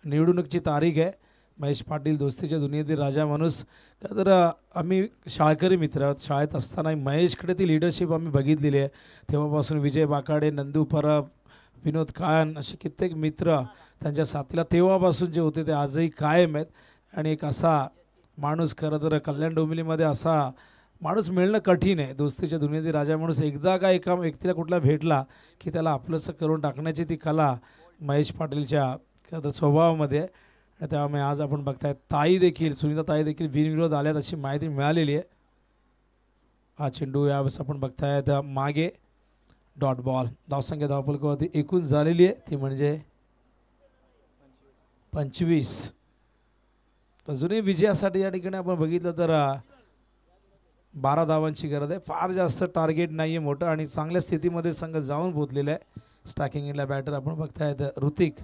निवडणुकीची तारीख आहे. महेश पाटील दोस्तीच्या दुनियेतील राजा माणूस. का तर आम्ही शाळकरी मित्र आहोत. शाळेत असताना महेशकडे ती लिडरशिप आम्ही बघितलेली आहे. तेव्हापासून विजय बाकाडे, नंदू परब, विनोद काळन असे कित्येक मित्र त्यांच्या साथीला तेव्हापासून जे होते ते आजही कायम आहेत. आणि एक असा माणूस, खरं तर कल्याण डोंबिवलीमध्ये असा माणूस मिळणं कठीण आहे. दोस्तीच्या दुनियेतील राजा माणूस एकदा का एका व्यक्तीला कुठला भेटला की त्याला आपलंसं करून टाकण्याची ती कला महेश पाटीलच्या खरं तर स्वभावामध्ये आहे. आणि त्यामुळे आज आपण बघताय ताई देखील सुनीता ताई देखील बिनविरोध आल्यात अशी माहिती मिळालेली आहे. हा चेंडू यावेळेस आपण बघतायत मागे डॉट बॉल. धावसंख्या धावफलकावरती एकूण झालेली आहे ती म्हणजे 25. अजूनही विजयासाठी या ठिकाणी आपण बघितलं तर 12 धावांची गरज आहे. फार जास्त टार्गेट नाही आहे मोठं आणि चांगल्या स्थितीमध्ये संघ जाऊन पोहोचलेला आहे. स्टॅकिंग इंडला बॅटर आपण बघतायत ऋतिक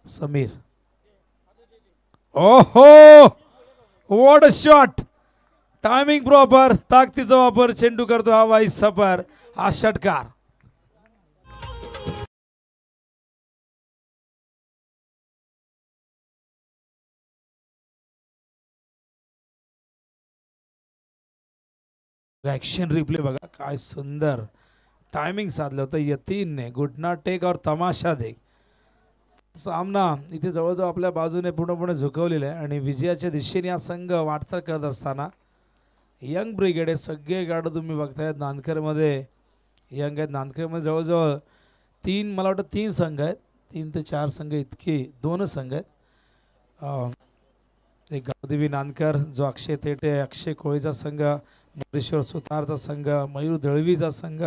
समीर. ओहो what a shot. Timing proper. ताकदीचा वापर चेंडू करतो हा वाईस सफर. हा षटकार. ॲक्शन रिप्ले बघा काय सुंदर टायमिंग साधलं होतं यतीनने. घुटना टेक और तमाशा देख. सामना इथे जवळजवळ आपल्या बाजूने पूर्णपणे झुकवलेला आहे आणि विजयाच्या दिशेने हा संघ वाटचाल करत असताना यंग ब्रिगेड हे सगळे गाडो तुम्ही बघतायत नांदकरमध्ये यंग आहेत. नांदकरमध्ये जवळजवळ 3 मला वाटतं 3 संघ आहेत. 3 ते 4 संघ इतके 2 संघ आहेत. एक गावदेवी नांदकर जो अक्षय थेटे अक्षय कोळीचा संघ, मोरेश्वर सुतारचा संघ, मयूर दळवीचा संघ,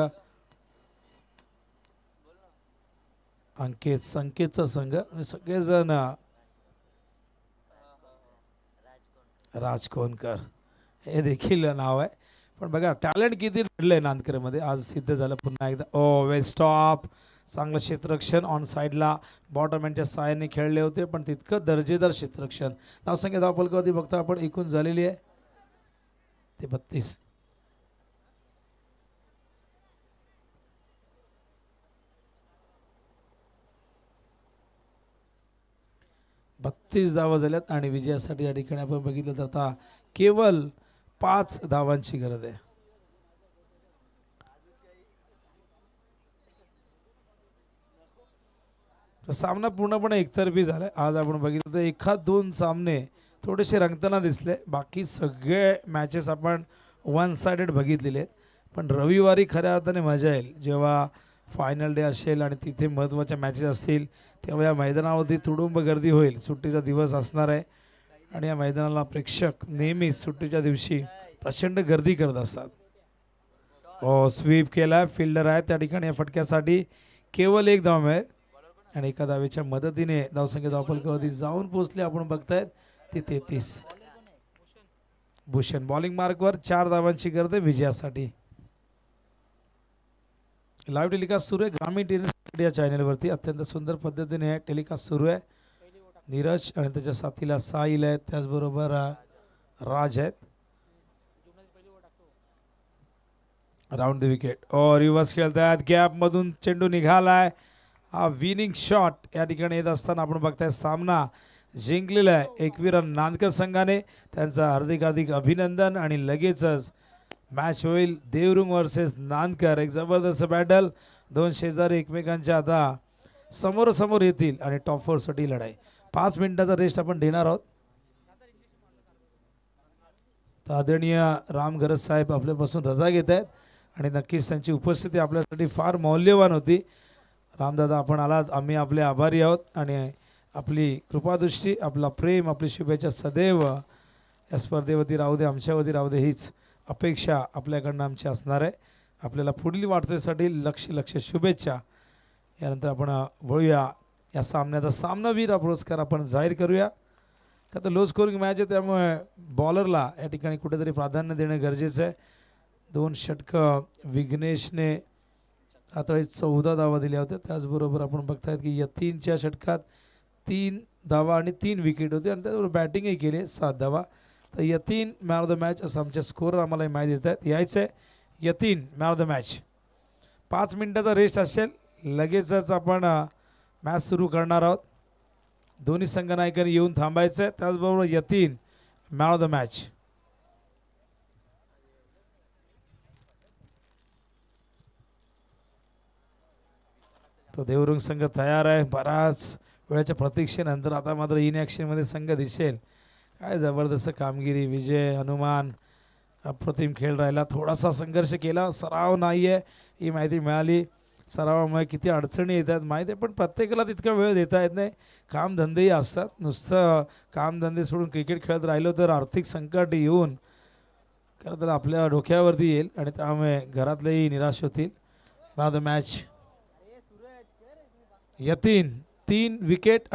अंकित संकेतचा संघ आणि सगळेजण राजकोनकर हे देखील नाव आहे. पण बघा टॅलेंट किती घडलंय नांदकरमध्ये आज सिद्ध झालं पुन्हा एकदा. ओ वेल स्टॉप. चांगलं क्षेत्ररक्षण ऑन साईडला बॉटमॅनच्या साहाय्याने खेळले होते पण तितकं दर्जेदार क्षेत्ररक्षण. धावसंख्या धावफलकावरती बघता आपण एकूण झालेली आहे ते 32. धावा झाल्यात आणि विजयासाठी या ठिकाणी आपण बघितलं तर आता केवळ 5 धावांची गरज आहे. तर सामना पूर्णपणे एकतर्फी झालाय. आज आपण बघितलं तर 1-2 सामने थोडेसे रंगताना दिसले. बाकी सगळे मॅचेस आपण वन साइडेड बघितलेले आहेत. पण रविवारी खऱ्या अर्थाने मजा येईल जेव्हा फायनल डे असेल आणि तिथे महत्त्वाच्या मॅचेस असतील तेव्हा या मैदानावरती तुडुंब गर्दी होईल. सुट्टीचा दिवस असणार आहे आणि या मैदानाला प्रेक्षक नेहमीच सुट्टीच्या दिवशी प्रचंड गर्दी करत असतात. हो स्वीप केला. फिल्डर आहे त्या ठिकाणी या फटक्यासाठी केवळ 1 धाव मिळेल आणि एका धावेच्या मदतीने धावसंख्या धावफलकावरती जाऊन पोहोचले. आपण बघतायत ती 33. भूषण बॉलिंग मार्कवर 4 धावांची गरज आहे विजयासाठी. लाईव्ह टेलिकास्ट सुरू आहे ग्रामीण टेनिस या चॅनलवरती. अत्यंत सुंदर पद्धतीने टेलिकास्ट सुरू आहे. नीरज आणि त्याच्या साथीला साहिल आहेत त्याचबरोबर राज आहेत. राऊंड द विकेट और रिव्हर्स खेळतात. गॅपमधून चेंडू निघालाय. हा विनिंग शॉट या ठिकाणी येत असताना आपण बघताय सामना जिंकलेला आहे एकवीर नांदकर संघाने. त्यांचं हार्दिक अभिनंदन आणि लगेचच मॅच होईल देवरुंग वर्सेस नांदकर. एक जबरदस्त बॅटल. 2 शेजारी एकमेकांच्या आता समोरासमोर येतील आणि टॉप 4 साठी लढाई. 5 मिनिटाचा रेस्ट आपण देणार आहोत. आदरणीय राम गरज साहेब आपल्यापासून रजा घेत आहेत आणि नक्कीच त्यांची उपस्थिती आपल्यासाठी फार मौल्यवान होती. रामदादा आपण आलात आम्ही आपले आभारी आहोत आणि आपली कृपादृष्टी आपला प्रेम आपली शुभेच्छा सदैव या स्पर्धेवरती राहू दे आमच्यावरती राहू दे हीच अपेक्षा आपल्याकडनं आमची असणार आहे. आपल्याला पुढील वाटचालीसाठी लक्ष शुभेच्छा. यानंतर आपण वळूया या सामन्याचा सामनावीर हा पुरस्कार आपण जाहीर करूया. का तर लो स्कोरिंग मॅच आहे त्यामुळे बॉलरला या ठिकाणी कुठेतरी प्राधान्य देणं गरजेचं आहे. 2 षटकं विघ्नेशने हाताळीत 14 धावा दिल्या होत्या. त्याचबरोबर आपण बघतायत की या 3च्या षटकात 3 धावा आणि 3 विकेट होते आणि त्याचबरोबर बॅटिंगही केली 7 धावा. तर Yatin man of the match असं आमच्या स्कोअर आम्हाला माहिती देत आहेत. यायचं आहे Yatin man of the match. 5 मिनिटाचा रेस्ट असेल लगेचच आपण मॅच सुरू करणार आहोत. दोन्ही संघ नायकांनी येऊन थांबायचं आहे. त्याचबरोबर Yatin man of the match. तो देवरुंग संघ तयार आहे. बराच वेळाच्या प्रतीक्षेनंतर आता मात्र इन ॲक्शनमध्ये संघ दिसेल. काय जबरदस्त कामगिरी. विजय हनुमान अप्रतिम खेळ राहिला. थोडासा संघर्ष केला सराव नाही आहे ही माहिती मिळाली. सरावामुळे किती अडचणी येतात माहीत आहे, पण प्रत्येकाला तितका वेळ देता येत नाही. कामधंदेही असतात. नुसतं कामधंदे सोडून क्रिकेट खेळत राहिलो तर आर्थिक संकट येऊन खरं तर आपल्या डोक्यावरती येईल आणि त्यामुळे घरातलेही निराश होतील. मॅच यतीन 3 विकेट आणि